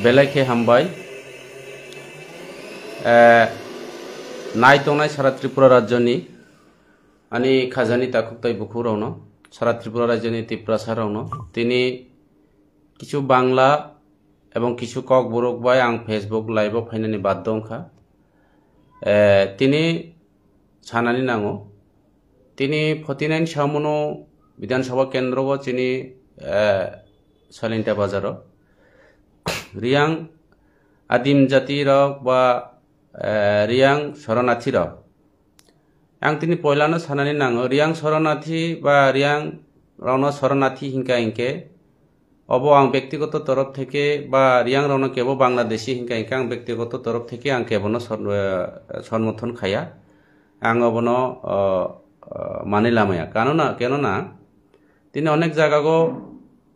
बेलाइखे हामबाय नाय तंनाय सारा त्रिपुरा राज्यनि आनी खाजानि ताकुकताय बुखुरावनो सारा त्रिपुरा राज्यनि तिप्रासारावनो तिनि किछु बांला एवं किछु कक बरकबाय आं फेसबुक लाइव फाइनानि बाध्य अंखा तिनि सानानि नांगो तिनि 49 सामुनो विधानसभा केंद्र को तिनि सालिन्टा बाजारो रियां आदिम जाति रक बा रियां शरणार्थी रक आं तिनि पयलानो सानानि नांगो रियां शरणार्थी बा रियां रावनो शरणार्थी हिंका हिंके अबो आं व्यक्तिगत तरफ थेके बा रियां रावनो केबो बांग्लादेशी हिंका हिंका आं व्यक्तिगत तरफ थेके आं केबोनो समर्थन खाया आं अबनो माने लामाया केनना तिनि अनेक जायगागो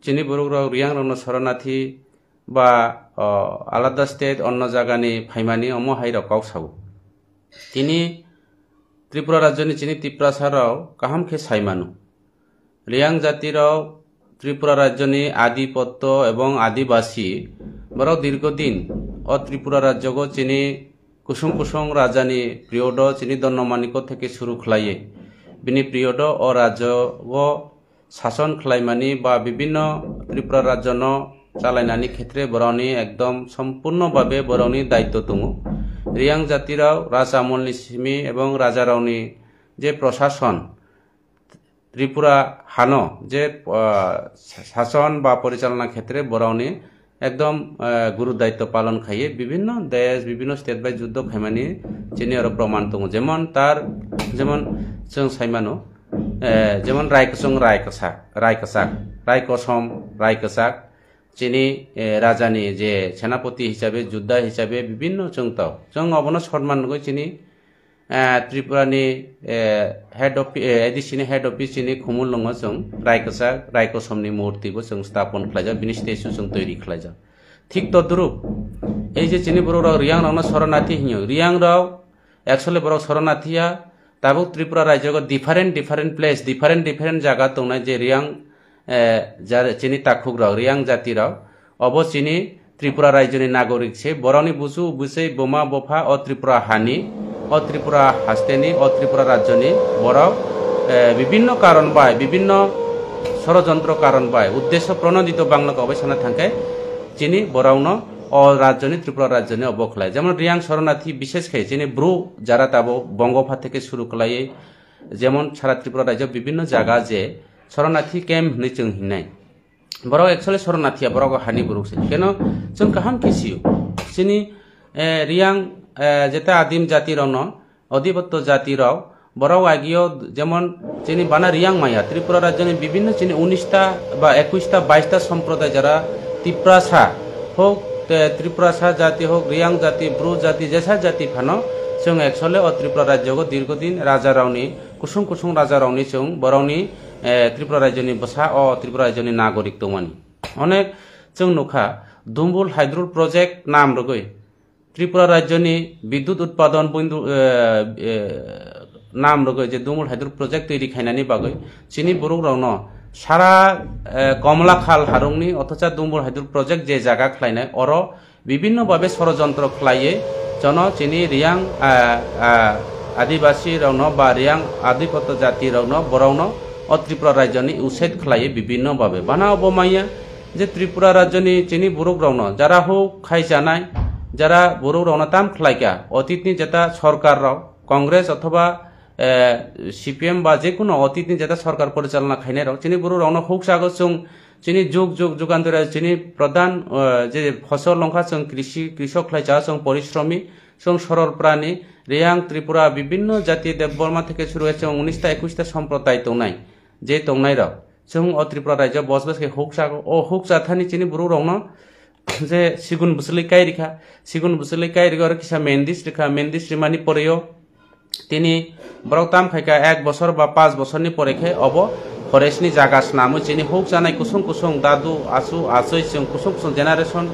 चिनि बरुक रियां रावनो शरणार्थी बा आलादा स्टेट अन्य जायगानि फाइमानि अमो हाइराव कावसाव तिनि त्रिपुरा राज्यनि चिनि तिप्रासाराव काहामखे साइमानु रियां जातिराव त्रिपुरा राज्यनि आदिपत्य एवं आदिवासी बराव दीर्घदिन अ त्रिपुरा राज्यको चिनि कुसुम कुसुम राजानि पिरियड चिनि दन्नमानिको थेके शुरू खलाये बिनि पिरियड अ राज्यको शासन खलायमानि बा विभिन्न त्रिपुरा राज्यनो चालायनानि क्षेत्रे बरावनि एकदम सम्पूर्ण भावे बरावनि दायित्व दङ रियां जातिराव राजा आमलनि सिमी एवं राजा रावनि जे प्रशासन त्रिपुरा हानो जे शासन बा परिचालना क्षेत्रे बरावनि एकदम गुरु दायित्व पालन खाये विभिन्न देश विभिन्न स्टेट बाय युद्ध खायमानि चिनि आरो प्रमाण दङ जेमन जों साइमानो जेमन रायकसं रायकसाक चिनि राजानि जे सेनापति हिसाबै योद्धा हिसाबै विभिन्न जों अबनो सन्मान गय चिनि त्रिपुरानि हेड ऑफिस एडिसिनि हेड ऑफिस चिनि खुमुल दङ जों रायकसमनि मूर्तिबो जों स्थापन खालायजा बिनि स्टेचु जों तैयारि खालायजा ठीक तद्रुप এই যে চিনি बर' राव रियां रावनो शरणार्थी हियो रियां राव एक्चुअली बर' शरणार्थीया दाबो त्रिपुरा राज्यको डिफरेंट प्लेस डिफरेंट जागा दंनाय जे रियां चिनि ताकुक राव रियां जाति राव अब चिनि त्रिपुरा राज्यनि नागरिक से बरनि बुसु बुसै बोमा बफा अ त्रिपुरा हानि अ त्रिपुरा हास्तेनि अ त्रिपुरा राज्यनि बराव विभिन्न कारण बाय विभिन्न षड़यंत्र कारण बाय उद्देश्य प्रणोदित बांग्ला गवेषणा थांके चिनि बरावनो अ राज्यनि त्रिपुरा राज्यनि अबखलाय जेमन रियां शरणार्थी विशेष खे चिनि ब्रु जारा ताबो बंगोफा থেকে শুরু खलायै जेमन सारा त्रिपुरा राज्य विभिन्न जागा जे शरणार्थी कैम्प नै जों हिनाय बराव एक्चुअली शरणार्थीया बराव हानि बुरुकसे केन जों काहाम केसियो चिनि रियां जेता आदिम जाति रावनो अधिपत्य जाति राव बराव आगियो जेमन चिनि बाना रियां माया त्रिपुरा राज्यनि विभिन्न चिनि 19टा बा 21टा 22टा सम्प्रदाय जारा तिप्रासा होक त्रिपुरासा जाति होक रियां जाति ब्रु जाति जैसा जाति फानो जों एक्चुअली त्रिपुरा राज्यको दीर्घदिन राजा रावनि कुसुम राजा रावनि जों बरावनि त्रिपुरा राज्यनि बसा त्रिपुरा राज्यनि नागरिक दंमानि अनेक जों नुखा दुम्बुल हाइड्रल प्रोजेक्ट नाम रगै त्रिपुरा राज्यनि विद्युत उत्पादन बिन्दु नाम रगै जे दुम्बुल हाइड्रल प्रोजेक्ट तैयारि खायनानि बागै चिनि बर' रावनो सारा कमला खाल हारुंनि अथचा दुम्बुल हाइड्रल प्रोजेक्ट जे जागा खलायनाय अर विभिन्न भावे षड़यंत्र खलायै जन चिनि रियां आदिवासी रावनो बा रियां आदिपत्य जाति रावनो बरावनो अ त्रिपुरा राज्यनि उसेद खलायै विभिन्न भावे बाना अबमाया जे त्रिपुरा राज्यनि चिनि बर' रावनो जारा हो खायजानाय जारा बर' रावनो ताम खलायका अतीतनि जेता सरकार राव कांग्रेस अथवा सीपीएम बा जेकुनो अतीतनि जेता सरकार परिचालना खायनाय राव चिनि बर' रावनो हुक सागो जों चिनि जुगान्तर चिनि प्रधान जे फसल लंका जों कृषक खलायजा जों परिश्रमी जों सरल प्राणी रियां त्रिपुरा विभिन्न जाति देवबर्मा থেকে শুরু হয়েছে 19টা 21টা সম্প্রদায় দंनाय जे दंनाय राव जों अ त्रिपुरा राज्य बसबस के हुक सागो अ हुक जाथानि चिनि बर' रावनो जे सिगुन बुसलै कायरिखा आरो किसा मेन्दिस रिमानि परेयो तिनि बरावताम खायका 1 बছর बा 5 बছरनि परेखे अब फरेस्टनि जागा स्नामो चिनि हुक जानाय कुसुम दादु आसै जों कुसुम जेनारेशन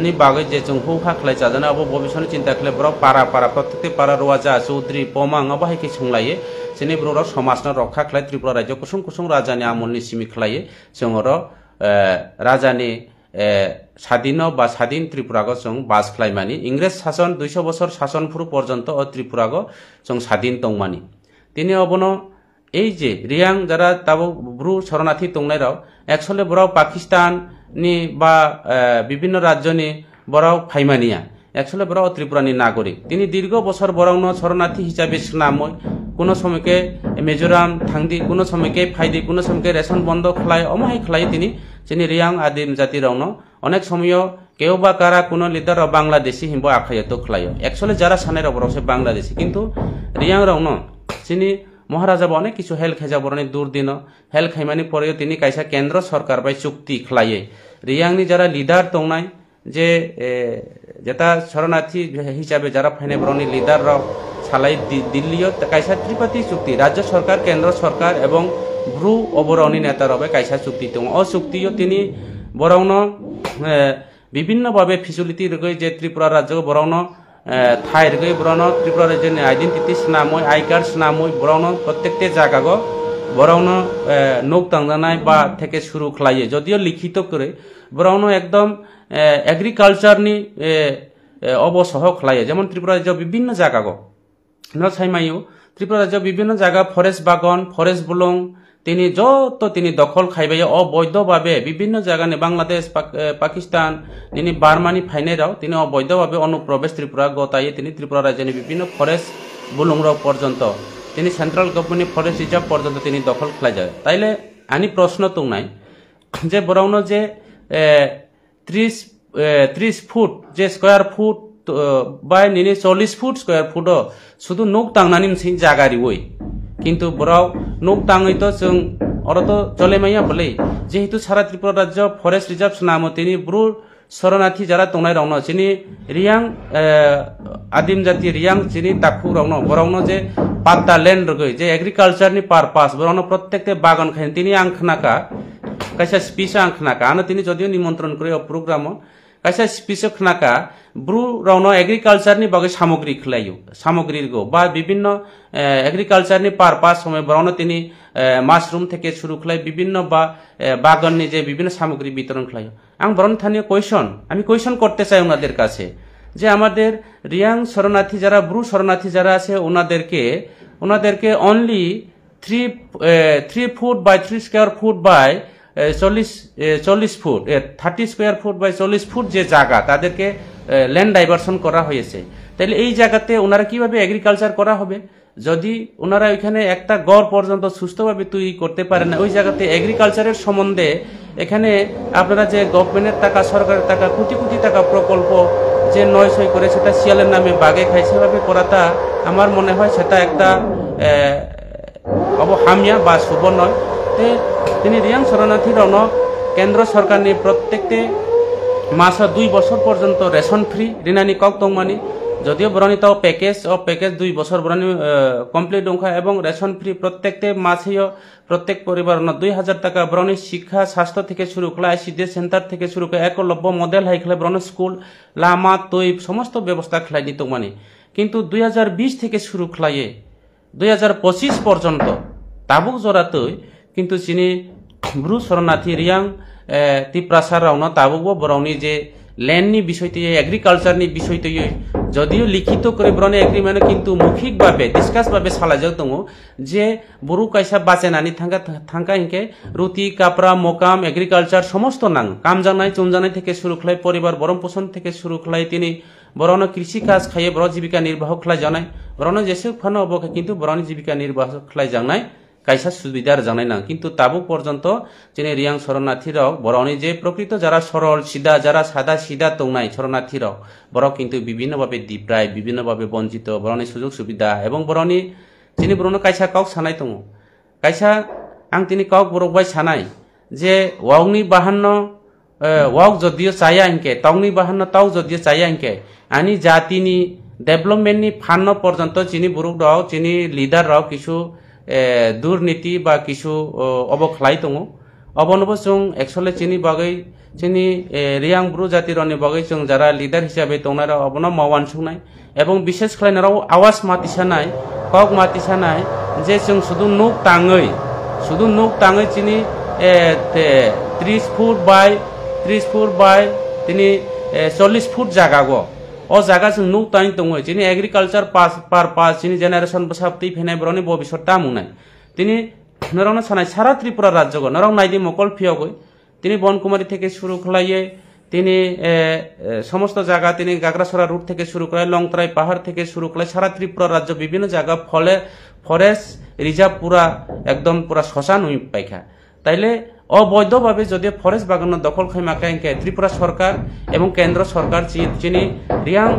नि बागै जे जों हुखा खलाय जादों अब भविष्यनि चिन्ता खले बराव पारा प्रत्येक पारा रवाजा चौधरी पमां अब हायके संलायो चिनि बर' समाजनो रक्षा खलाय त्रिपुरा राज्य कुसुम राजानि आमलनि सिमि खलायो जों राजानि স্বাধীন বা স্বাধীন ত্রিপুরাগ जों বাস খাইমানি ইংরেজ শাসন 200 বছর শাসন ফুরু পর্যন্ত ত্রিপুরাগ जों স্বাধীন তংমানি তিনি অবনো এই যে রিয়াং যারা তাবো ব্রু শরণার্থী তংনাই রাও একচুয়ালি বড়াও পাকিস্তান নি বা বিভিন্ন রাজ্য নি বড়াও ফাইমানিয়া একচুয়ালি বড়াও ত্রিপুরানি নাগরিক তিনি দীর্ঘ বছর বড়াওনো শরণার্থী হিসাবে নামই কোনো সময়কে মিজোরাম থাংদি কোনো সময়কে ফাইদি কোনো সময়কে রেশন বন্ধ খাই অমহাই খাই তিনি রিয়াং আদিম জাতি রাউনো অনেক সময় কেউ বা কারা কোনো লিডার বাংলাদেশি হিমব আখাই তো খাই একচুয়ালি যারা সানের অবরসে বাংলাদেশি কিন্তু রিয়াং রাউনো তিনি মহারাজা অনেক কিছু হেল খেজা বরণি দূর দিন হেল খাইমানি পরেও তিনি কাইসা কেন্দ্র সরকার বাই চুক্তি খাইয়ে রিয়াংনি যারা লিডার তংনাই যে যেটা শরণার্থী হিসাবে যারা ফাইনে বরণি লিডার রাও সালাই দিল্লিও কাইসা ত্রিপাতি চুক্তি রাজ্য সরকার কেন্দ্র সরকার এবং ব্রু অবরণী নেতা রবে কাইসা চুক্তি দং ও চুক্তিও তিনি বরণ বিভিন্নভাবে ফেসিলিটি রগে যে ত্রিপুরা রাজ্য বরণ থাই রগে বরণ ত্রিপুরা রাজ্যের আইডেন্টিটি নামই আই কার্ড নামই বরণ প্রত্যেকটি জায়গা বরণ নৌক টাংজানাই বা থেকে শুরু খাইয়ে যদিও লিখিত করে বরণ একদম এগ্রিকালচারনি অবসহ খাইয়ে যেমন ত্রিপুরা রাজ্য বিভিন্ন জায়গা সাইমাইও ত্রিপুরা রাজ্য বিভিন্ন জায়গা ফরেস্ট বাগান ফরেস্ট বুলং তিনি যত তিনি দখল খাইবাই অবৈধভাবে বিভিন্ন জায়গা বাংলাদেশ পাকিস্তান তিনি বার্মানি ফাইনেরাও তিনি অবৈধভাবে অনুপ্রবেশ ত্রিপুরা গতাইয়ে তিনি ত্রিপুরা রাজ্যের বিভিন্ন ফরেস্ট বুলং পর্যন্ত তিনি সেন্ট্রাল গভর্নমেন্ট ফরেস্ট রিজার্ভ পর্যন্ত তিনি দখল খাই যায় তাইলে আনি প্রশ্ন তো নাই যে বরং যে 30 ফুট যে square foot by Nini 40 foot square foot শুধু নৌক টাংনানি মোনसे জায়গা রিওই কিন্তু বরাও নৌক টাঙই তো जों অরতো চলে মাইয়া বলে যেহেতু সারা ত্রিপুরা রাজ্য ফরেস্ট রিজার্ভ নাম তিনি ব্রু শরণার্থী যারা তংনাই রাউন চিনি রিয়াং আদিম জাতি রিয়াং চিনি তাকু রাউন বরাউন যে পাত্তা ল্যান্ড রগৈ যে এগ্রিকালচার নি পারপাস বরাউন প্রত্যেকতে বাগান খাই তিনি আংখনাকা কাইসা স্পিচ আংখনাকা আনো তিনি যদিও নিমন্ত্রণ করে প্রোগ্রাম কাইসা স্পিচ খনাকা ব্রু রাউন এগ্রিকালচার নি বাগে সামগ্রী খলাইও সামগ্রীর গো বা বিভিন্ন এগ্রিকালচার নি পারপাস সময় বরাউন তিনি মাশরুম থেকে শুরু খলাই বিভিন্ন বা বাগান নি যে বিভিন্ন সামগ্রী বিতরণ খলাইও আং বরণ স্থানীয় আমি কোয়েশন করতে চাই ওনাদের কাছে যে আমাদের রিয়াং শরণার্থী যারা ব্রু শরণার্থী যারা আছে ওনাদেরকে only 3 foot by 3 square foot by 40 foot 30 square foot by 40 foot যে জায়গা তাদেরকে ল্যান্ড ডাইভারশন করা হয়েছে তাহলে এই জায়গাতে ওনারা কিভাবে এগ্রিকালচার করা হবে যদি ওনারা ওইখানে একটা গড় পর্যন্ত সুস্থভাবে তৈরি করতে পারে না ওই জায়গাতে এগ্রিকালচারের সম্বন্ধে এখানে আপনারা যে গভর্নমেন্টের টাকা সরকারের টাকা কোটি কোটি টাকা প্রকল্প যে নয় সই করে সেটা শিয়ালের নামে বাগে খাই সেভাবে করাটা আমার মনে হয় সেটা একটা অবহামিয়া বা শুভ নয় তিনি রিয়াং শরণার্থী রণ কেন্দ্র সরকার নিয়ে প্রত্যেকটি মাস 2 বছর পর্যন্ত রেশন ফ্রি রিনানি কক তংমানি যদিও বরণী তাও প্যাকেজ 2 বছর বরণী কমপ্লিট দংখা এবং রেশন ফ্রি প্রত্যেকটি মাসেও প্রত্যেক পরিবার 2000 টাকা বরণী শিক্ষা স্বাস্থ্য থেকে শুরু করে আইসিডি সেন্টার থেকে শুরু করে একলব্য মডেল হাইখলে বরণী স্কুল লামা তৈ সমস্ত ব্যবস্থা খেলাইনি তংমানি কিন্তু 2020 থেকে শুরু খেলাইয়ে 2025 পর্যন্ত তাবুক জোড়াতৈ কিন্তু চিনি ব্রু শরণার্থী রিয়াং তিপ্রাসার রাউন তাবুকবো বরণী যে ল্যান্ডনি বিষয়টি এগ্রিকালচারনি বিষয়টি যদিও লিখিত করে বরণী এগ্রিমেন্ট কিন্তু মৌখিকভাবে ডিসকাসভাবে সালাইজাক দङ যে বরু কাইসা বাঁচেনানি থাঙ্কা হিংকে রুটি কাপড়া মোকাম এগ্রিকালচার সমস্ত নাং কামজানাই চুমজানাই থেকে শুরু খাই পরিবার বরণ পোষণ থেকে শুরু খাই তিনি বরণ কৃষি কাজ খাইয়ে বড় জীবিকা নির্বাহ খাই জানাই বরণ যেসে ফানো অবকে কিন্তু বরণ জীবিকা নির্বাহ খাই জানাই কাইসা সুবিধার জানাই না কিন্তু তাবুক পর্যন্ত যিনি রিয়াং শরণার্থী রক বরণী যে প্রকৃত যারা সরল সিধা যারা সাদা সিধা তংনাই শরণার্থী রক বড় কিন্তু বিভিন্নভাবে দিপ্রায় বিভিন্নভাবে বঞ্চিত বরণী সুযোগ সুবিধা এবং বরণী যিনি বরণ কাইসা কক সানাই দङ কাইসা আং তিনি কক বরকবাই সানাই যে ওয়াংনি বাহান্ন ওয়াক যদিও চাইয়া ইনকে তাওনি বাহান্ন তাও যদিও চাইয়া ইনকে আনি জাতিনি ডেভেলপমেন্টনি ফান্ন পর্যন্ত যিনি বরক রক যিনি লিডার রক কিছু দুর্নীতি বা কিছু অবখলাই দङ অবনব जों एक्चुअली চিনি বাগै চিনি রিয়াং ব্রু জাতিরনি বাগै जों যারা লিডার হিসাবে তংনারা অবন মাওয়ান সুনাই এবং বিশেষ খাইনারাও আওয়াজ মাতিসানাই কক মাতিসানাই যে जों শুধু নুক টাঙै চিনি 30 ফুট বাই 30 ফুট বাই তিনি 40 ফুট জায়গা গো ও জায়গা जों नु ताइन दङ যিনি এগ্রিকালচার পারপাস যিনি জেনারেশন বসাবতি ফেনাই বরনি ভবিষ্যৎ তামুনাই তিনি নরং সানাই সারা ত্রিপুরা রাজ্য গো নরং নাইদি মকল ফিয়গই তিনি বনকুমারী থেকে শুরু খালাইয়ে তিনি সমস্ত জায়গা তিনি গাগরাসরা রুট থেকে শুরু করে লংতরাই পাহাড় থেকে শুরু করে সারা ত্রিপুরা রাজ্য বিভিন্ন জায়গা ফরেস্ট রিজার্ভ পুরা একদম পুরা শ্মশান হই পাইখা তাইলে অবৈধভাবে যদি ফরেস্ট বাগান দখল খাইমাকে ত্রিপুরা সরকার এবং কেন্দ্র সরকার যিনি রিয়াং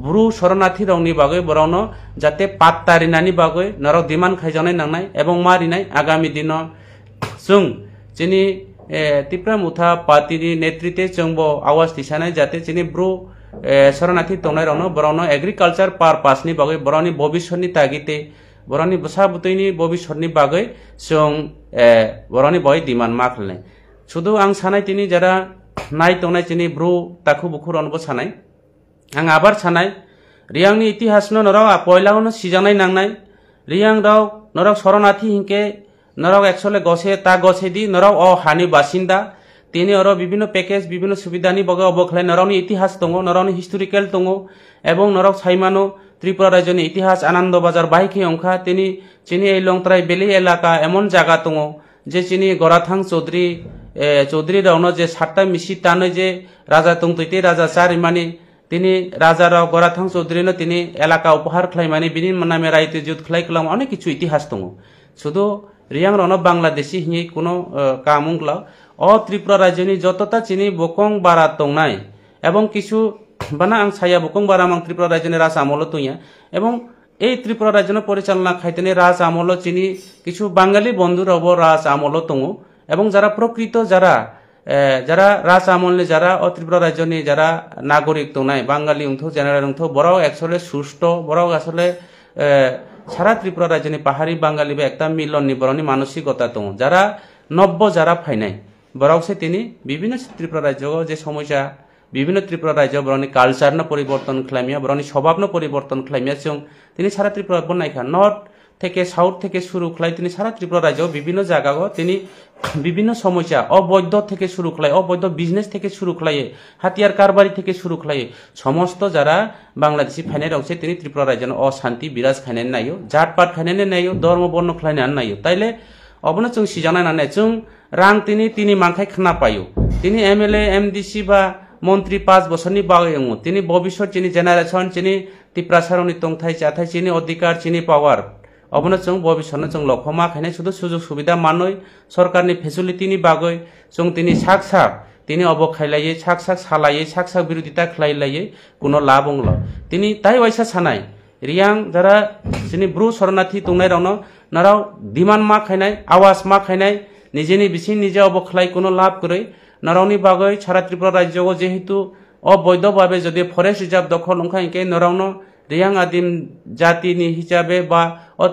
ব্রু শরণার্থী রংনি বাগৈ বরাवनो যাতে পাত্তারিনানি বাগৈ নরক দিমান খাইজানাই নাंनाय এবং মারিনাय আগামী দিন जों যিনি ত্রিপুরা মুথা পার্টিनि नेतृत्वे जोंबो आवाज दिसानाय जाते যিনি ब्रु शरणार्थी तंनाय रनो बरावनो एग्रिकालचार पारपासनि बागै बरावनि भबिष्यतनि तागिते बरावनि बसाबुतैनि भबिष्यतनि बागै जों बरावनि बय डिमान्ड मा खालामनाय शुधु आं सानाय तिनि जारा नाय तंनाय যিনি ब्रु ताखु बुखु रनबो सानाय आं आबार सानाय रियांनि इतिहासनो नराव पयलावनो सिजानाय नांनाय रियां राव नराव शरणार्थी हिंके नराव एक्चुअली गसे ता गसे दी नराव अ हानि बासिंदा তিনি আরো বিভিন্ন প্যাকেজ বিভিন্ন সুবিধানি বগে অবখলাই নরাवनि ইতিহাস দङ নরাवनि হিস্টোরিক্যাল দङ এবং নরাव সাইমানো ত্রিপুরা রাজ্যनि ইতিহাস আনন্দ বাজার বাইকে অংখা তিনি চিনি এই লংতরাই বেলি এলাকা এমন জায়গা দङ যে চিনি গরাথাং চৌধুরী রাवनो যে সাতটা মিসি টানে যে রাজা তংতৈতে রাজা চারিমানি তিনি রাজা রাव গরাথাং চৌধুরীনো তিনি এলাকা উপহার খাইমানি বিনি নামে রাইতে যুদ্ধ খাই কলাম অনেক কিছু ইতিহাস দङ শুধু রিয়াং রনো বাংলাদেশি হিঙে কোনো কামুংলা অ ত্রিপুরা রাজ্যনি যতটা চিনি বকং বারা তংনাই এবং কিছু বানা আং ছায়া বকং বারা মাং ত্রিপুরা রাজ্যনি রাজ আমল তুইয়া এবং এই ত্রিপুরা রাজ্যন পরিচালনা খাইতেনি রাজ আমল চিনি কিছু বাঙালি বন্ধুরাবো রাজ আমল তং এবং যারা প্রকৃত যারা রাজ আমলনি যারা অ ত্রিপুরা রাজ্যনি যারা নাগরিক তংনাই বাঙালি উংথো জেনারেল উংথো বড় একচুয়ালি সুষ্ঠ বড় আসলে সারা ত্রিপুরা রাজ্যনি পাহাড়ি বাঙালি বা একটা মিলন নিবরণী মানসিকতা দङ যারা নব্য যারা ফাইনাই বরাवसे তিনি বিভিন্ন ত্রিপুরা রাজ্য যে সমস্যা বিভিন্ন ত্রিপুরা রাজ্য বরনি কালচার না পরিবর্তন খালামিয়া বরনি স্বভাব না পরিবর্তন খালামিয়া जों তিনি সারা ত্রিপুরা বনাইখা নর্থ থেকে সাউথ থেকে শুরু খালাই তিনি সারা ত্রিপুরা রাজ্য বিভিন্ন জায়গাগো তিনি বিভিন্ন সমস্যা অবৈধ থেকে শুরু খালাই অবৈধ বিজনেস থেকে শুরু খালাই হাতিয়ার কারবারি থেকে শুরু খালাই সমস্ত যারা বাংলাদেশি ফাইনাই রংছে তিনি ত্রিপুরা রাজ্যন অশান্তি বিরাজ খাইনাই নাইও জাতপাত খাইনাই নাইও ধর্ম বর্ণ খাইনাই নাইও তাইলে অবনো जों সিজানাই নানে जों রাং তিনি মানখাই খানা পাইও তিনি এমএলএ এমডিসি বা মন্ত্রী 5 বছরনি বাগৈ তিনি ভবিষ্যৎ চিনি জেনারেশন চিনি ত্রিপ্রাসারনি তংথাই চাথাই চিনি অধিকার চিনি পাওয়ার অবনো जों ভবিষ্যৎ जों লক্ষ্যমা খাইনাই শুধু সুযোগ সুবিধা মানই সরকারনি ফেসিলিটিনি বাগৈ जों তিনি সাক তিনি অবখাইলাইয়ে সাক সালাইয়ে সাক বিরোধিতা খাইলাইয়ে কোনো লাভ অংল তিনি তাই ওইসা সানাই রিয়াং যারা চিনি ব্রু শরণার্থী তংনাই রাवनो নারাव ডিমান্ড মা খাইনাই আওয়াজ মা খাইনাই নিজেনি বিসি নিজে অবখলাই কোনো লাভ করে নরাवनि বাগৈ সারা ত্রিপুরা রাজ্য যেহেতু অবৈধভাবে যদি ফরেস্ট রিজার্ভ দখল ওখানকে নরাवनो রিয়াং আদিম জাতিনি হিসাবে বা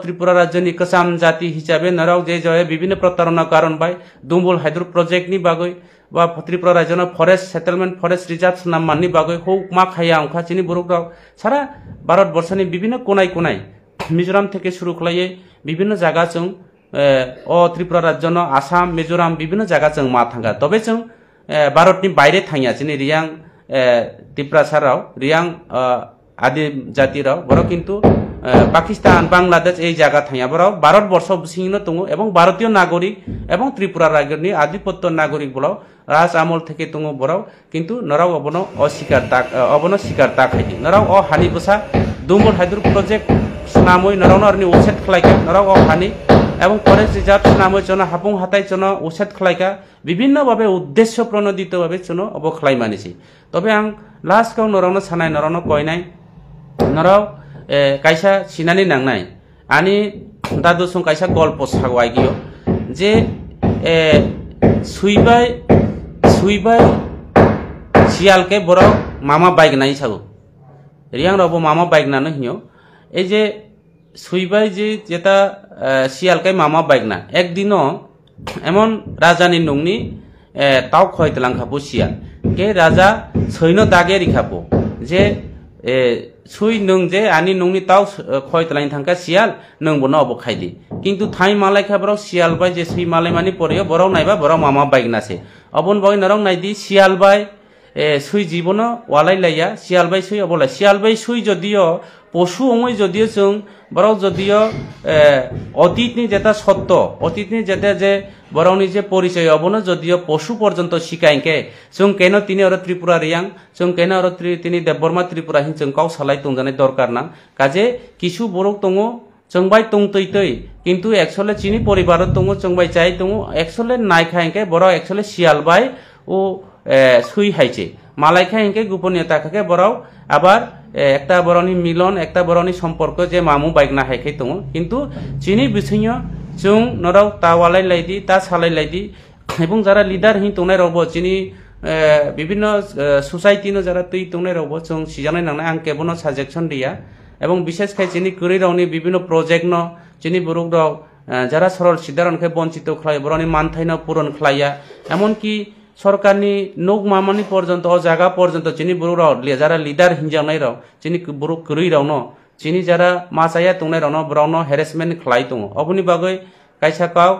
ত্রিপুরা রাজ্যনি কসাম জাতি হিসাবে নরাव যে জয়ে বিভিন্ন প্রতারণা কারণ বাই দুম্বুল হাইড্রো প্রজেক্টনি বাগৈ বা ত্রিপুরা রাজ্যন ফরেস্ট সেটেলমেন্ট ফরেস্ট রিজার্ভ নামমাননি বাগৈ হৌ মা খাইয়া ওখা চিনি বরুকরাव সারা ভারতবর্ষনি বিভিন্ন কোনায় মিজোরাম থেকে শুরু খাইয়ে বিভিন্ন জায়গা जों ত্রিপুরা রাজ্যন আসাম মিজোরাম বিভিন্ন জায়গা जों मा थांगा তবে जों भारतनि বাইরে थांया চিনি রিয়াং ত্রিপ্রাসারাव রিয়াং আদি জাতিরাव বড় কিন্তু পাকিস্তান বাংলাদেশ এই জায়গা থাইয়া বড় ভারতবর্ষ সিংহ দङ এবং ভারতীয় নাগরিক এবং ত্রিপুরা রাজ্যনি আধিপত্য নাগরিক বড় রাজ আমল থেকে দङ বড় কিন্তু নরাव অবনো স্বীকারতা খাইদি নরাव হানি বসা দুম্বুল হাইড্রো প্রজেক্ট নামই নরাवनो আরনি ওসেট খালাইকা নরাव হানি এবং ফরেস্ট রিজার্ভ নামই জন্য হাপুং হাতাই জন্য ওসেট খালাইকা বিভিন্নভাবে উদ্দেশ্য প্রণোদিতভাবে জন্য অবখলাই মানিছি তবে আং লাস্ট কাউ নরাवनो সানাই নরাवनो কয়নাই নরাव কাইসা সিনানি নাংনাই আনি দাদু সং কাইসা গল্প সাগवाई গিयो যে সুইবাই শিয়ালকে বড় মামা বাইক নাই সাগো রিয়াং রাवबो মামা বাইক নানো হিও এই যে সুইবাই যে যেটা শিয়ালকাই মামা বাইক না একদিনও এমন রাজানি নংনি তাও খয়তলাংখাবো শিয়াল কে রাজা সৈন্য দাগে রিখাবো যে সুই নং যে আনি নংনি তাও খয়তলাইনি থাঙ্কা শিয়াল নংবো অবখাইদি কিন্তু থাই মালাইখা বরক শিয়ালবাই যে সুই মালাইমানি পরেও বরক নাইবা বরক মামা বাইক নাছে অবন বই নরক নাইদি শিয়ালবাই সুই জীবন ওয়ালাই লাইয়া শিয়ালবাই সুই অবলাই শিয়ালবাই সুই যদিও পশু অময় যদিও जों বরক যদিও অতীতনি যেটা সত্য অতীতনি যেটা যে বরকনি যে পরিচয় অবন যদিও পশু পর্যন্ত শিকাইকে जों কেন তিনি আর ত্রিপুরা রিয়াং जों কেন আর তিনি দেববর্মা ত্রিপুরা হিং जों কাউ সালাই তংজানাই দরকার না কাজে কিছু বরক দङ जों बाय तंतै किंतु एक्चुअली चिनी परिवार दङ जों बाय चाय दङ एक्चुअली नायखायके बर एक्चुअली सियालबाय ओ सुई हाइचे मालायखायके गोपनीयताखके बराव आबार একটা বরনি মিলন একটা বরনি সম্পর্ক যে মামু বাইক না হাইকে দङ किंतु चिनी बिसैयो जों नराव तावालाय लाइदि ता सालाय लाइदि এবং যারা লিডার হি তংনাই রব চিনি বিভিন্ন সোসাইটিনো যারা তুই তংনাই রব जों সিজানাই নাंनाय आं केबनो साजेक्शन दिया এবং বিশেষ করে চিনি কুড়ি রাউনি বিভিন্ন প্রজেক্ট ন চিনি বুরুক রাও যারা সরল সিদ্ধারণকে বঞ্চিত খায় বরনি মানথাই ন পূরণ খাইয়া এমনকি সরকারনি নোক মামানি পর্যন্ত ও জায়গা পর্যন্ত চিনি বুরুক রাও যারা লিডার হিনজানাই রাও চিনি বুরুক কুড়ি রাও ন চিনি যারা মাসায়া তংনাই রাও ন ব্রাও ন হ্যারাসমেন্ট খাই দङ অবনি বাগৈ কাইসাকাव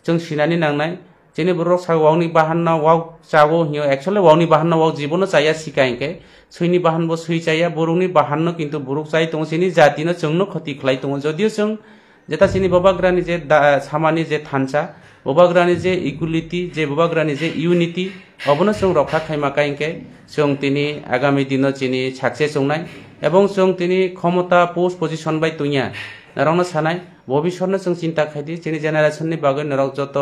जों सिनानि नांनाय चिनी बुरक सागवावनि बाहानना वाव चागो हियो एक्चुअली वावनि बाहानना वाव जीवनो चाया सिकाइके सुइनि बाहानबो सुइ चाया बुरुकनि बाहाननो किंतु बुरुक चाय दङ चिनी जातिनो जोंनो खति खलाय दङ जदियो जों जेता चिनी बबाग्रानि जे सामानि जे थानसा बबाग्रानि जे इक्वालिटी जे बबाग्रानि जे यूनिटी अबनो जों रक्षा खाइमाकाइके जों तिनी आगामी दिनो चिनी सक्सेस जोंनाय एवं जों तिनी क्षमता पोस्ट पोजिशन बाय तुइया नरावनो सानाय भबिष्यतनो जों चिन्ता खायदि चिनी जेनारेशननि बागै नराव जत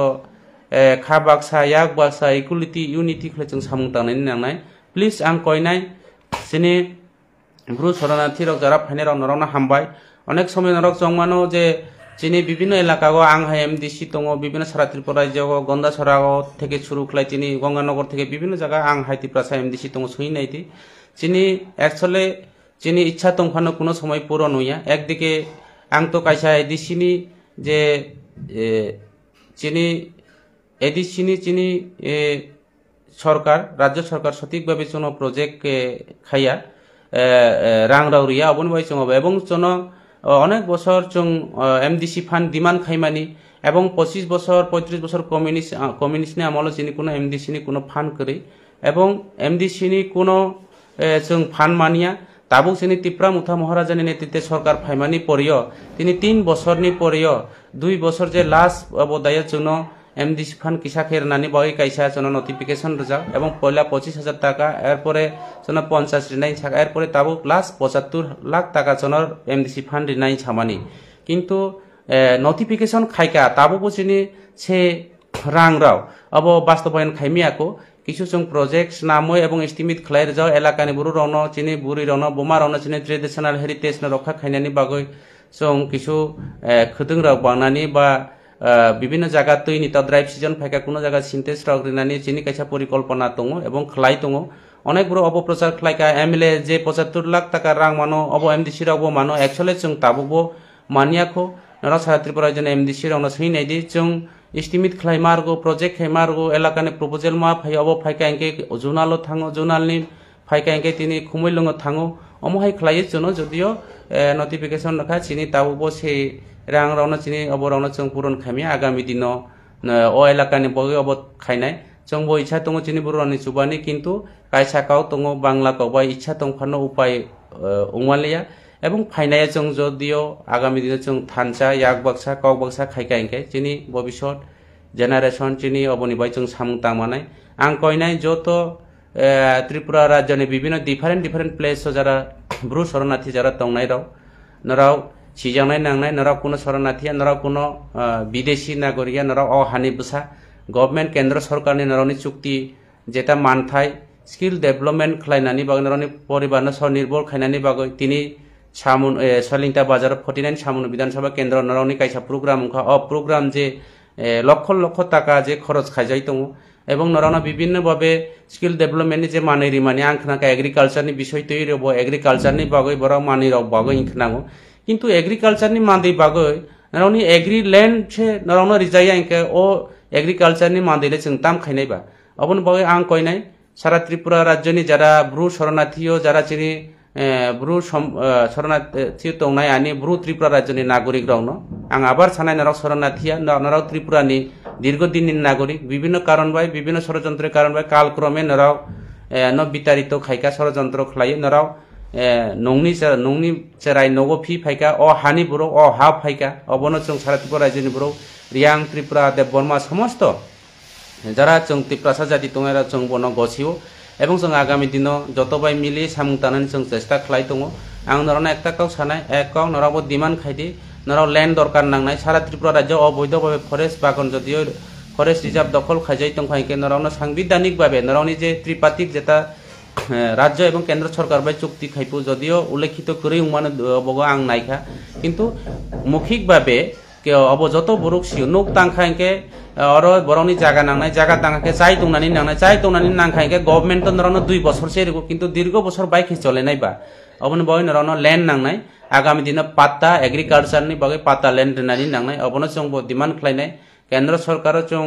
खा बाक्सा याक बाक्सा इक्वालिटी यूनिटी खले जों सामुं दानायनि नांनाय प्लिज आं कयनाय चिनी ब्रु शरणार्थी रक जारा फाइनाय राव नरावनो हामबाय अनेक समय नरक जों मानो जे चिनी विभिन्न एलाकागो आं हाय एमडीसी दङ विभिन्न सारा त्रिपुरा राज्यगो गन्दासरागो থেকে শুরু खलाय चिनी गंगानगर থেকে বিভিন্ন জায়গা आं हाय त्रिपुरा एमडीसी दङ सुइनायदि चिनी एक्चुअली चिनी इच्छा दंफानो कोनो समय पूर्ण हइया एकदिके आं तो कायसा एडिसिनि जे चिनी एडिसिनि चिनी सरकार राज्य सरकार सঠিকভাবে কোনো প্রজেক্ট খাইয়া রাং রাউরিয়া অবন বাই जों এবং जों অনেক বছর जों एमडीसी ফান্ড ডিমান্ড খাইমানি এবং 25 বছর 35 বছর কমিউনিস্টনি আমল চিনি কোনো एमडीसी কোনো ফান্ড করি এবং एमडीसी কোনো जों ফান্ড মানিয়া ताबुक चिनी तिप्रा मुथा महाराजानि नेतृत्वे सरकार फाइमानि परियो तिनी 3 बछरनि परियो 2 बछर जे लास्ट अबदाय जोंनो एमडीसी फान्ड किसा खेरनानि बागै कायसा जोंनो नोटिफिकेशन रजा एवं पहला 25,000 टाका एरपरे जोंनो 50 रिनाय टाका एरपरे ताबुक लास्ट 75 लाख टाका जोंनो एमडीसी फान्ड रिनाय छामानि किंतु नोटिफिकेशन खायका ताबुक चिनी से रां राव अब बास्तबायन खाइमियाको কিছু जों प्रजेक्ट नामो एवं एस्टिमेट खलाय रजाव एलाकानि बुरु रावनो चिनी बुरि रावनो बोमा रावनो चिनी ट्रेडिशनल हेरिटेज न रक्षा खायनानि बागै जों কিছু खदों राव बांनानि बा विभिन्न जायगा तैनि ता ड्राइव सीजन फायका कोनो जायगा सिन्टेज राव रिनानि चिनी कायसा परिकल्पना दङ एवं खलाय दङ अनेक बुरु अपप्रचार खलायका एमएलए जे 75 लाख टाका रां मानो अब एमडीसी रावबो मानो एक्चुअली जों ताबुबो मानियाखौ नरा सारा त्रिपुरा जन एमडीसी रावनो सैनायदि जों एस्टिमेट खालायमारगो प्रोजेक्ट खायमारगो एलाकानि प्रपोजल मा फाय अब फायका एंके जुनालो थाङो जुनालनि फायका एंके तिनि खुमैलङो थाङो अमहाय खलायो जोनो जदियो नोटिफिकेशन रखा चिनी ताबुबो से रां रावनो चिनी अब रावनो जों पूरण खायमिया आगामी दिनो ओ एलाकानि बगे अब खायनाय जों बो इच्छा दङ चिनी बुरनि सुबानि किंतु कायसाकाव दङ बांला काव इच्छा दं फानो उपाय उमालिया एवं फाइनाया जों जदियो आगामी दिन जों थानसा याक बाक्सा काव बाक्सा खायका एंके चिनी भविष्यत जेनारेशन चिनी अबनि बाय जों सामुं तामानाय आं कयनाय जत त्रिपुरा राज्यनि विभिन्न डिफरेंट प्लेस जारा ब्रु शरणार्थी जारा तंनाय राव नराव सिजानाय नांनाय नराव कोनो शरणार्थी नराव कोनो विदेशी नागरिक नराव अ हानि बुसा गवर्नमेंट केंद्र सरकारनि नरावनि चुक्ति जेता मानथाय स्किल डेवलपमेंट खलायनानि बागै नरावनि परिबारनो स्वनिर्भर खायनानि बागै तिनि सामुन सलिंता बाजार 49 सामुन विधानसभा केंद्र नरावनि कायसा प्रोग्राम प्रोग्राम जे लक्ष लक्ष टाका जे खरच खायजाय दङ एवं नरावना विभिन्न भावे स्किल डेवलपमेंट जे मानै रिमानि आंखनाका एग्रीकाल्चरनि विषय तै रबो एग्रीकाल्चरनि बागै बरा मानै राव बागै इखनागो किंतु एग्रीकाल्चरनि मादै बागै नरावनि एग्री लैंड छे नरावना रिजाया इनके ओ एग्रीकाल्चरनि मादैले जों ताम खायनायबा अबन बागै आं कयनाय सारा त्रिपुरा राज्यनि जारा ब्रु शरणार्थियो जारा चिनि ব্রু শরণার্থী তংনাই আনি ব্রু ত্রিপুরা রাজ্যনি নাগরিক রাউনো আং আবার সানাই নরক শরণার্থীয়া নরক ত্রিপুরানি দীর্ঘদিনের নাগরিক বিভিন্ন কারণ বাই বিভিন্ন ষড়যন্ত্রের কারণ বাই কালক্রমে নরাও বিতাড়িত খাইকা ষড়যন্ত্র খাই নরাও নংনি চেরাই নগো ফি ফাইকা অ হানি বুড়ো অ হা ফাইকা অবন চং সারা ত্রিপুরা রাজ্যনি বুড়ো রিয়াং ত্রিপুরা দেব বর্মা সমস্ত যারা চং ত্রিপ্রাসা জাতি তংরা চং বন গছিও এবং जों आगामी दिनाव जतबाय मिली सामुं तानानै जों चेष्टा खालाय दङ आं नरावनो एकटा काव सानाय एकाव नरावबो डिमान्ड खायदि नराव लैंड दरकार नांनाय सारा त्रिपुरा राज्य अबैधभावे फरेस्ट बागान जदियो फरेस्ट रिजार्व दखल खायजाय दंखायके नरावनो सांबिधानिक भावे नरावनि जे त्रिपातिक जेता राज्य एवं केंद्र सरकार बाय चुक्ति खायपु जदियो उल्लेखित करै उमानो बगो आं नायखा किन्तु मौखिक भावे अब जत बरुक सिउ नुक तांखायके और बरौनी जागा नांनाय जागा तांखाके चाय दंनानै नांनाय चाय दंनानै नांखायके गवर्नमेंट नरावनो 2 बছর सेरिगो किन्तु दीर्घ बছर बाइक चलेनाय बा अबन बय नरावनो लैंड नांनाय आगामी दिन पात्ता एग्रीकल्चर नि बगै पात्ता लैंड रेनानि नांनाय अबनो जों डिमान्ड खालायनाय केंद्र सरकार जों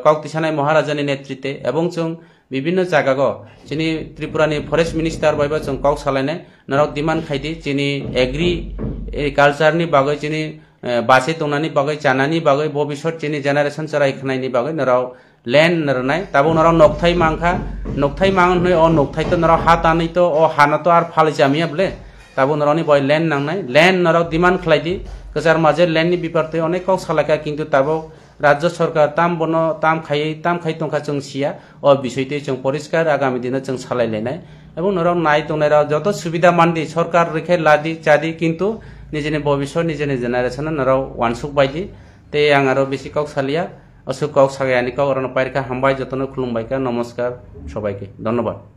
कक्तिसानाय महाराजानि नेतृत्वे एवं जों विभिन्न जागागो जोंनि त्रिपुरानि फरेस्ट मिनिस्टार बायबा जों कक सालायनाय नराव डिमान्ड खायदि जोंनि एग्रीकल्चरनि बगै जोंनि बासे तंनानि बगै जानानि बगै भबिष्यत जोंनि जेनारेशन चरायखनायनि बगै नराव लैंड नरनाय ताबो नराव नक्थाय मांखा नक्थाय मांगन होय अ नक्थाय तो नराव हा तानै तो अ हाना तो आर फालि जामिया बले ताबो नरावनि बय लैंड नांनाय लैंड नराव डिमान्ड खालायदि गजार माजे लैंडनि बिपारते अनेक कक सालायका किन्तु ताबो राज्य सरकार ताम खाय तंखा जों सिया अ बिषयते जों परिष्कार आगामी दिन जों सालायलायनाय एवं नराव नाय तंनाय जत सुबिधा मानदि सरकार रेखे लादि चादि किन्तु निजेनि भबिष्यत निजेनि जेनारेशन नराव वानसुक बायदि ते आं आरो बेसि कक सालिया असुक कक सागायानि कक अरन पायरका हामबाय जतन खुलुमबायका नमस्कार सबाइके धन्यवाद।